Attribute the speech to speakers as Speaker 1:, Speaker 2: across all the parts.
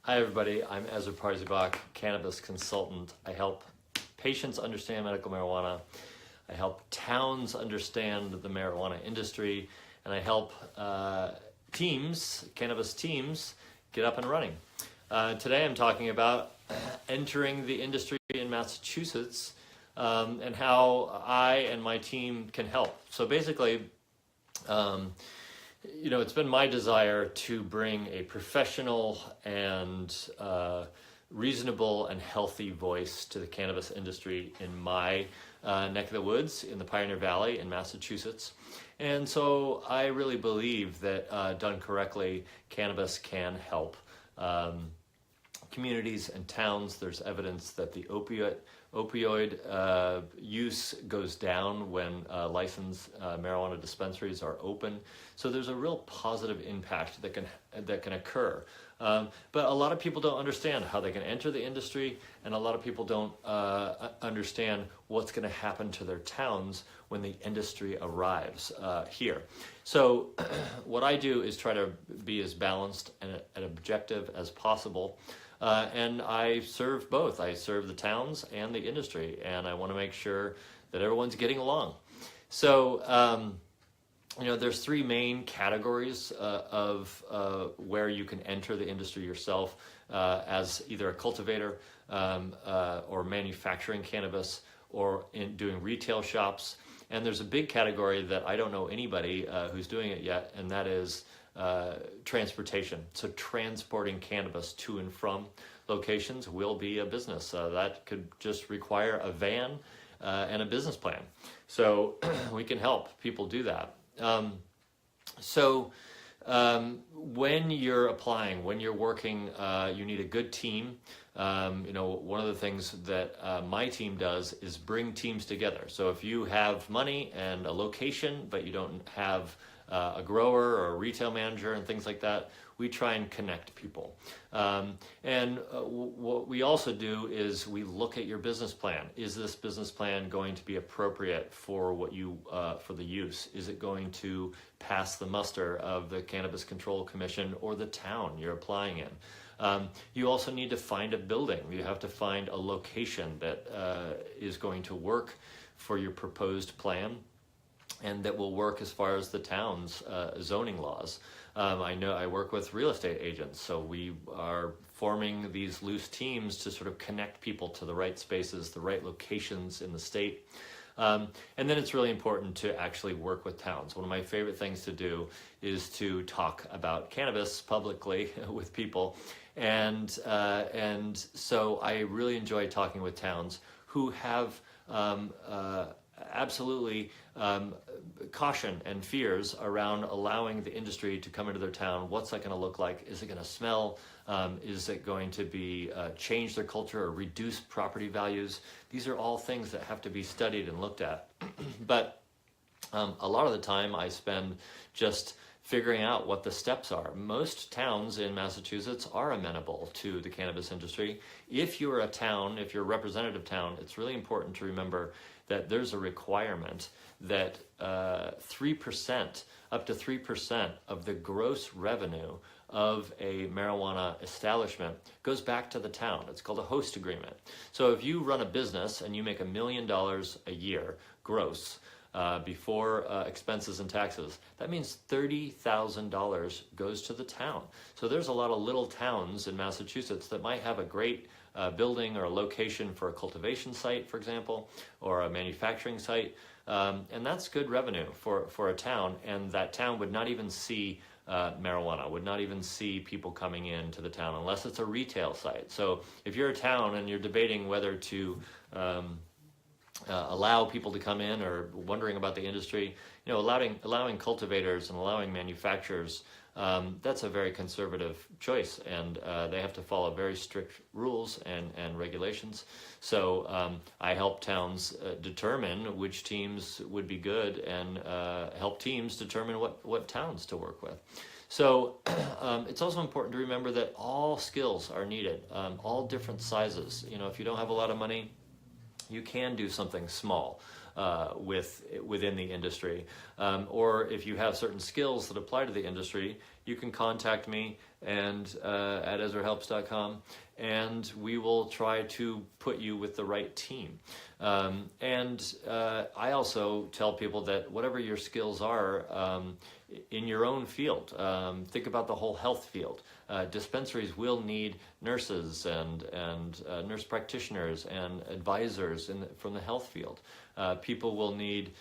Speaker 1: Hi everybody, I'm Ezra cannabis consultant. I help patients understand medical marijuana. I help towns understand the marijuana industry, and I help cannabis teams, get up and running. Today I'm talking about entering the industry in Massachusetts and how I and my team can help. So basically, it's been my desire to bring a professional and reasonable and healthy voice to the cannabis industry in my neck of the woods in the Pioneer Valley in Massachusetts. And so I really believe that done correctly, cannabis can help communities and towns. There's evidence that the opioid use goes down when licensed marijuana dispensaries are open. So there's a real positive impact that can occur. But a lot of people don't understand how they can enter the industry, and a lot of people don't understand what's going to happen to their towns when the industry arrives here. So what I do is try to be as balanced and objective as possible. And I serve both. I serve the towns and the industry, and I want to make sure that everyone's getting along. So, there's three main categories of where you can enter the industry yourself as either a cultivator or manufacturing cannabis or in doing retail shops. And there's a big category that I don't know anybody who's doing it yet, and that is transportation. So transporting cannabis to and from locations will be a business. That could just require a van and a business plan. So we can help people do that. When you're applying, when you're working, you need a good team. One of the things that my team does is bring teams together. So if you have money and a location, but you don't have a grower or a retail manager and things like that, we try and connect people. What we also do is we look at your business plan. Is this business plan going to be appropriate for for the use? Is it going to pass the muster of the Cannabis Control Commission or the town you're applying in? You also need to find a building. You have to find a location that is going to work for your proposed plan, and that will work as far as the town's zoning laws. I know I work with real estate agents, so we are forming these loose teams to sort of connect people to the right spaces, the right locations in the state. And then it's really important to actually work with towns. One of my favorite things to do is to talk about cannabis publicly with people. And so I really enjoy talking with towns who have absolutely caution and fears around allowing the industry to come into their town. What's that going to look like? Is it going to smell? Is it going to be change their culture or reduce property values? These are all things that have to be studied and looked at. But a lot of the time I spend just figuring out what the steps are. Most towns in Massachusetts are amenable to the cannabis industry. If you're a town, if you're a representative town, it's really important to remember that there's a requirement that 3%, up to 3% of the gross revenue of a marijuana establishment goes back to the town. It's called a host agreement. So if you run a business and you make $1 million a year gross, before expenses and taxes, that means $30,000 goes to the town. So there's a lot of little towns in Massachusetts that might have a great building or a location for a cultivation site, for example, or a manufacturing site, and that's good revenue for a town, and that town would not even see marijuana, would not even see people coming into the town unless it's a retail site. So if you're a town and you're debating whether to allow people to come in or wondering about the industry, allowing cultivators and allowing manufacturers, that's a very conservative choice, and they have to follow very strict rules and regulations. So I help towns determine which teams would be good, and help teams determine what towns to work with. So it's also important to remember that all skills are needed, all different sizes. If you don't have a lot of money, you can do something small. within the industry. Or if you have certain skills that apply to the industry, you can contact me and at EzraHelps.com, and we will try to put you with the right team. I also tell people that whatever your skills are in your own field, think about the whole health field. Dispensaries will need nurses and nurse practitioners and advisors from the health field. People will need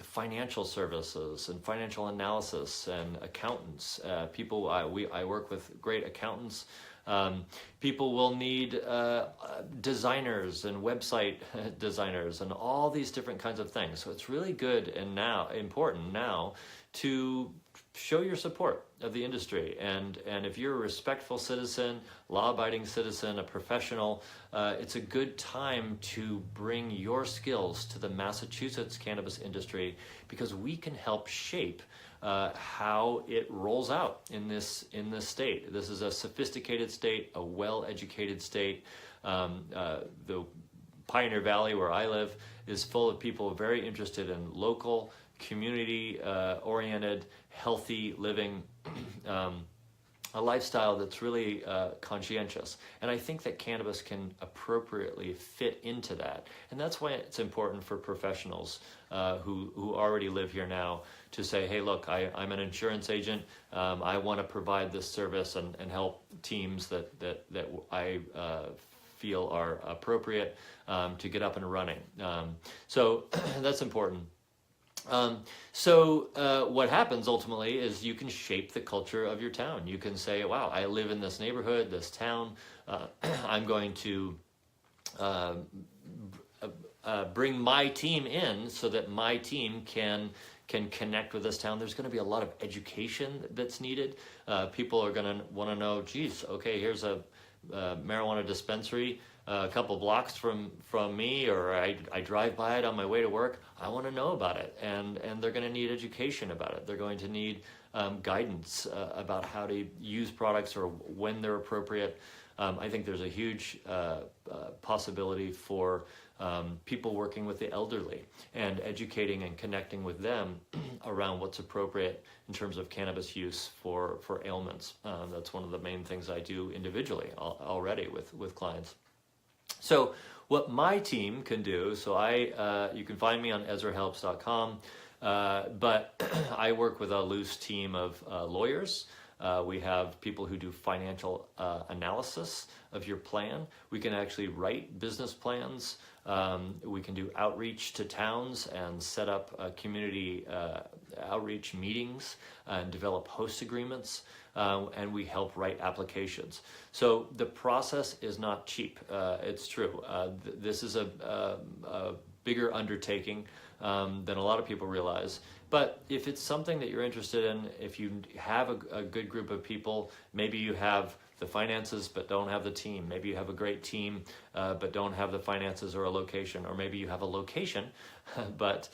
Speaker 1: financial services and financial analysis and accountants. I work with great accountants. People will need designers and website designers and all these different kinds of things. So it's really good and important now to show your support of the industry. And if you're a respectful citizen, law-abiding citizen, a professional, it's a good time to bring your skills to the Massachusetts cannabis industry, because we can help shape how it rolls out in this state. This is a sophisticated state, a well-educated state. The Pioneer Valley, where I live, is full of people very interested in local, community-oriented, healthy living, a lifestyle that's really conscientious. And I think that cannabis can appropriately fit into that. And that's why it's important for professionals who already live here now to say, hey, look, I'm an insurance agent. I want to provide this service and help teams that I feel are appropriate to get up and running. So that's important. What happens ultimately is you can shape the culture of your town. You can say, wow, I live in this neighborhood, this town. I'm going to bring my team in so that my team can connect with this town. There's going to be a lot of education that's needed. People are going to want to know, geez, okay, here's a marijuana dispensary a couple blocks from me, or I drive by it on my way to work. I want to know about it, and they're going to need education about it. They're going to need guidance about how to use products or when they're appropriate. I think there's a huge possibility for people working with the elderly and educating and connecting with them around what's appropriate in terms of cannabis use for ailments. That's one of the main things I do individually already with clients. So what my team can do, you can find me on EzraHelps.com, but I work with a loose team of lawyers. We have people who do financial analysis of your plan. We can actually write business plans. We can do outreach to towns and set up community outreach meetings and develop host agreements. And we help write applications. So the process is not cheap. It's true. This is a bigger undertaking than a lot of people realize. But if it's something that you're interested in, if you have a good group of people, maybe you have the finances but don't have the team. Maybe you have a great team but don't have the finances or a location. Or maybe you have a location but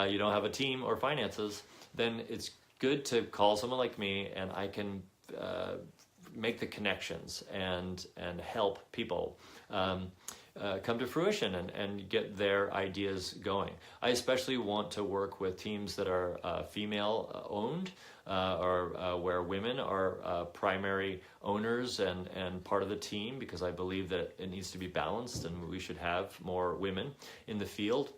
Speaker 1: you don't have a team or finances. Then it's good to call someone like me, and I can make the connections and help people come to fruition and get their ideas going. I especially want to work with teams that are female owned or where women are primary owners and part of the team, because I believe that it needs to be balanced and we should have more women in the field.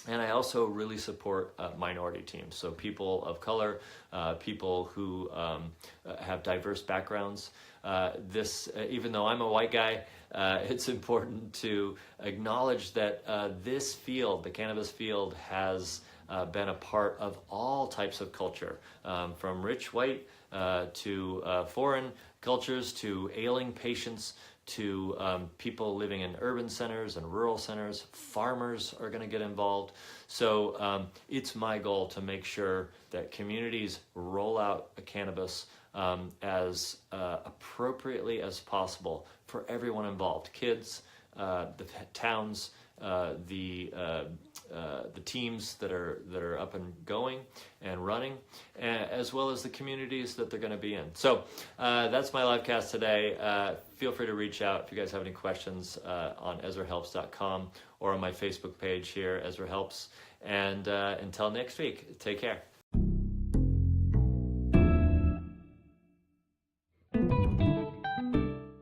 Speaker 1: And I also really support minority teams, so people of color, people who have diverse backgrounds. Even though I'm a white guy, it's important to acknowledge that this field, the cannabis field, has been a part of all types of culture, from rich white to foreign cultures, to ailing patients, to people living in urban centers and rural centers. Farmers are going to get involved. So it's my goal to make sure that communities roll out cannabis as appropriately as possible for everyone involved: kids, the towns, the teams that are up and going and running, as well as the communities that they're going to be in. So that's my live cast today. Feel free to reach out if you guys have any questions on EzraHelps.com or on my Facebook page here, Ezra Helps. And until next week, take care.